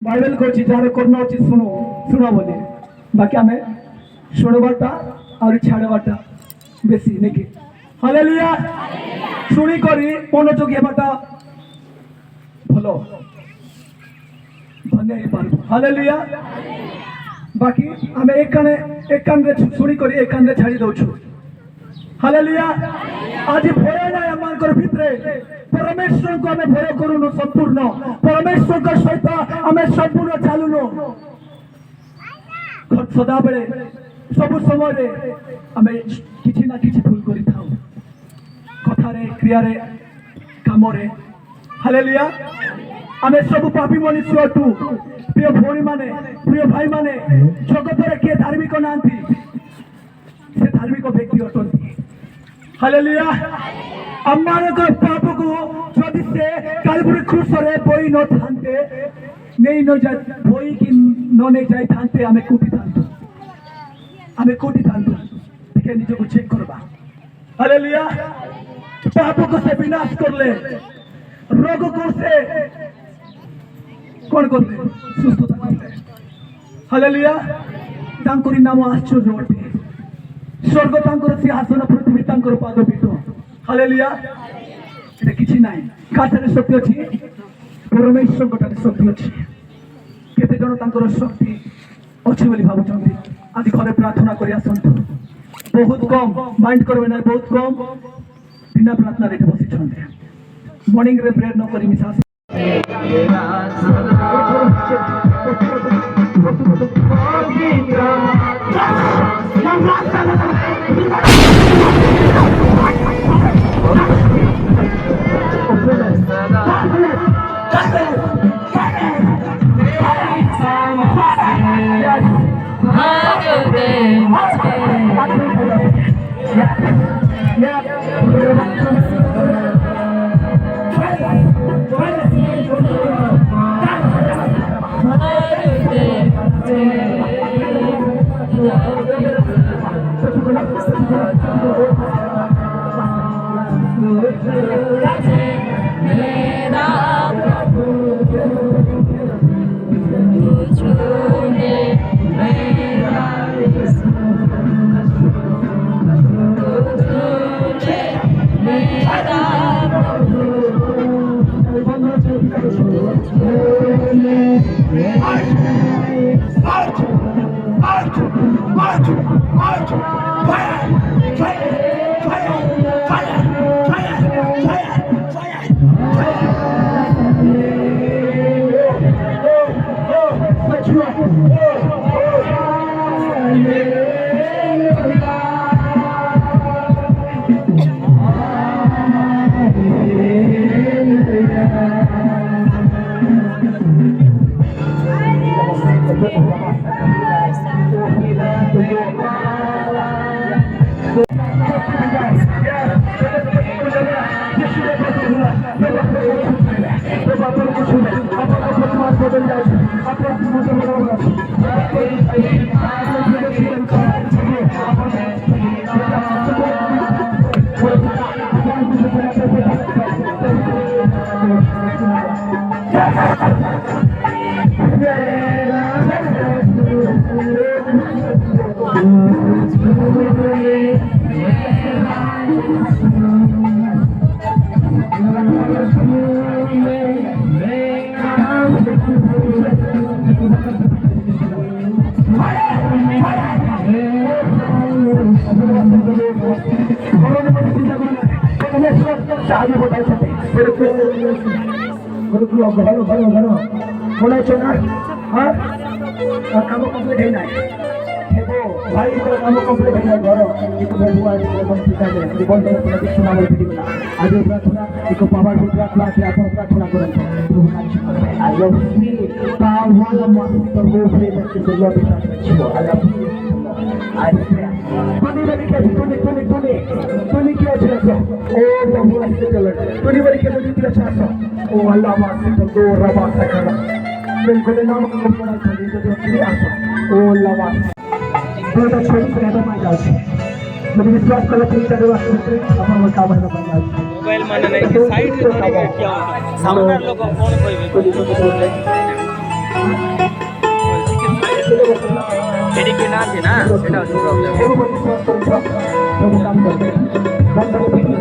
Bible कहछि jar करना उचित सुनो सुनो बोले बाकी आमे शुणवाटा और छाड़वाटा बेसी नेकी हालेलुया शुणी करी मनोযোগ हेबाटा भलो धन्य हे पारबो हालेलुया बाकी आमे एक कान रे शुणी करी एक कान रे छाड़ी दउछु हालेलुया आज भय ना आमानकर भितरे परमेश्वर को हमें भय करूनो संपूर्ण परमेश्वर का सहित हमें संपूर्ण चालुनो सदा बेले सब समय रे हमें किछि ना किछि भूल करि थाउ कथा रे क्रिया रे काम रे हालेलुया हमें सब पापी मनुष्य अटू प्रिय भौणी माने प्रिय भाई माने जगत रे के धार्मिक नांती से धार्मिक व्यक्ति अटंती हालेलुया अम्मानक पाप को जदि से कालवरी क्रूस रे बोई न थांते नहीं न जा बोई कि न नहीं जाई थांते हमें कोटी थांतो के निज को चेक करबा हालेलुया पाप को से विनाश करले रोग को से कौन करले सुस्थता करले हालेलुया तांकरी नाम आश्चर्य अटे स्वर्ग तांकर सिंहासन पृथ्वी तांकर पादपीठ हालेलुया এটা কিছু নাই কাঠারে শক্তি আছে পরমেশ্বর কটারে শক্তি আছে কেতে জন তাଙ୍କର শক্তি ଅଛି ବୋଲି ଭାବୁଛନ୍ତି ଆଜି ଘରେ ପ୍ରାର୍ଥନା କରି ଆସନ୍ତୁ ବହୁତ କମ ମାଇଣ୍ଡ କରିବେ ନାହିଁ ବହୁତ କମ ବିନା ପ୍ରାର୍ଥନାରେ ଏଠି ବସିଛନ୍ତି ମର୍ଣ୍ଣିଂ ରେ ପ୍ରେୟର ନ କରି ମିଶା काम कंप्लीट है ना भाई काम कंप्लीट है घर एक बंद सुना आज प्रार्थना एक पावरफुल प्रार्थना से आपण प्रार्थना करंतु I love you power master go play बच्चे को love I love you I Tony बड़ी के टोनी क्या चला ओ प्रभु से चल टोनी बड़ी के टोनी क्या चला ओ अल्लाह मास्टर गो रबा सकरा बिल्कुल नाम को पड़ा चली तो तेरी आशा ओ अल्लाह मास्टर तो छोटी से रहता मैं जाऊँ मुझे विश्वास करो कि तेरे वास्ते अपन काम है बन जाए मोबाइल माने नहीं साइड रे क्या सामने लोग कौन कहबे ডেডিকেট আছে না, সেটা হচ্ছে প্রবলেম। প্রভু বিশ্বাস করুন প্রভু কাম করবে বন্ধন ভিডিও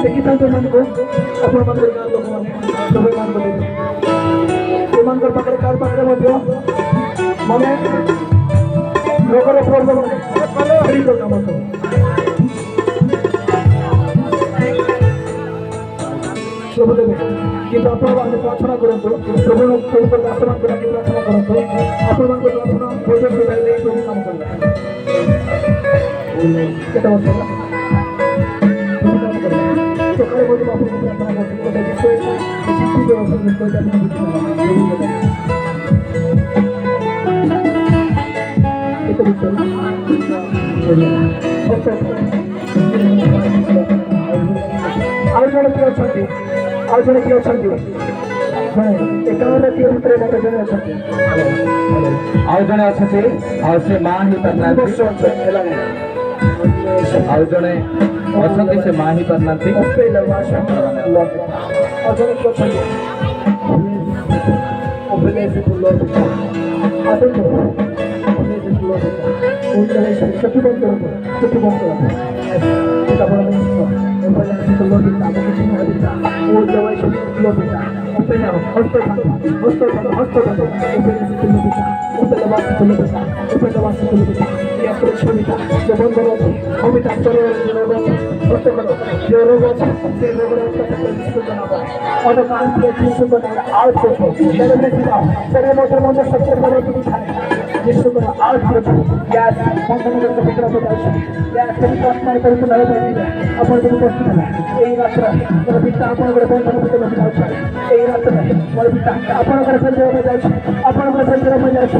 দেখি তাদের মানবো আপনার মানবের গান লোকମାନେ সবাই মানবো ଏମାନଙ୍କର ପାଖରେ କାହାର ପାଖରେ ମଧ୍ୟ ମାନେ ରୋଗର ପ୍ରୋବ୍ଲେମ ଫ୍ରିର କାମ ସବୁ ପ୍ରଭୁ ଦେବେ କିନ୍ତୁ ଆପଣମାନେ ପ୍ରାର୍ଥନା କରନ୍ତୁ ପ୍ରଭୁଙ୍କ ଆଶୀର୍ବାଦ ଲାଗି ପ୍ରାର୍ଥନା କରନ୍ତୁ ଆପଣମାନଙ୍କ ପ୍ରାର୍ଥନା ଭୋଜନ ନେଇ ପ୍ରଭୁ କାମ କରିବେ କେତେ ବର୍ଷ ହେଲା ସକାଳେ ମଧ୍ୟ ଆପଣଙ୍କୁ ପ୍ରାର୍ଥନା କରୁଛନ୍ତି ଗୋଟେ ବିଷୟ ଶିକ୍ଷିତ ବିଷୟଟା ଆପଣ ବୁଝିପାରିବେ କେତେ ବିଷୟ ଆଉ ଜଣେ କିଏ ଅଛନ୍ତି ଆଉ ଜଣେ କିଏ ଅଛନ୍ତି ଏକାବନ କିଏ ଭିତରେ ମତେ ଜଣେ ଅଛନ୍ତି ଆଉ ଜଣେ ଅଛନ୍ତି, ଆଉ ସେ ମା ହେଇପାରୁନାହାନ୍ତି। ବର୍ଷ ହେଲାଣି ଆଉ ଜଣେ ଅଛନ୍ତି, ସେ ମା ହେଇପାରୁନାହାନ୍ତି। ଆଉ ଜଣେ କିଏ ଅଛନ୍ତି ସେଠି ବନ୍ଦ କରନ୍ତୁ ସେଠି ବନ୍ଦ କରନ୍ତୁ ଆପଣ ଯଦି ପ୍ରସ୍ତୁତ ହେଲା ଏଇ ରାତ୍ର ମୋର ପିତା ଆପଣଙ୍କର ବନ୍ଧନ ଭିତରେ ଯାଉଛି ଏଇ ରାତ୍ରରେ ମୋର ପିତା ଆପଣଙ୍କର ସଞ୍ଜୟ ପାଇଁ ଯାଉଛି ଆପଣଙ୍କର ସଞ୍ଜୟ ପାଇଁ ଯାଉଛି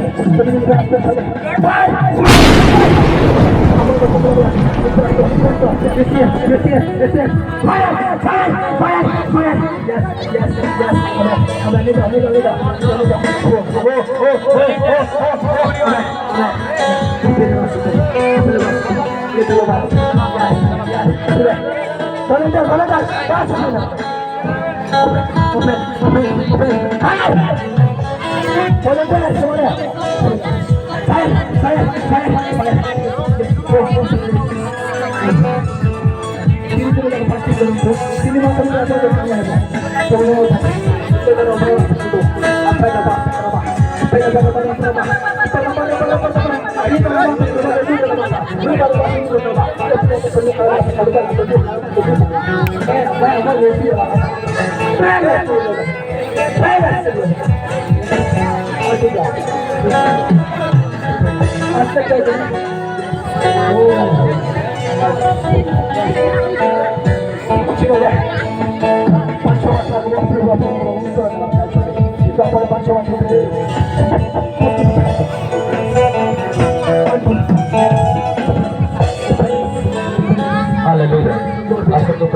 Hallelujah. Aku tuh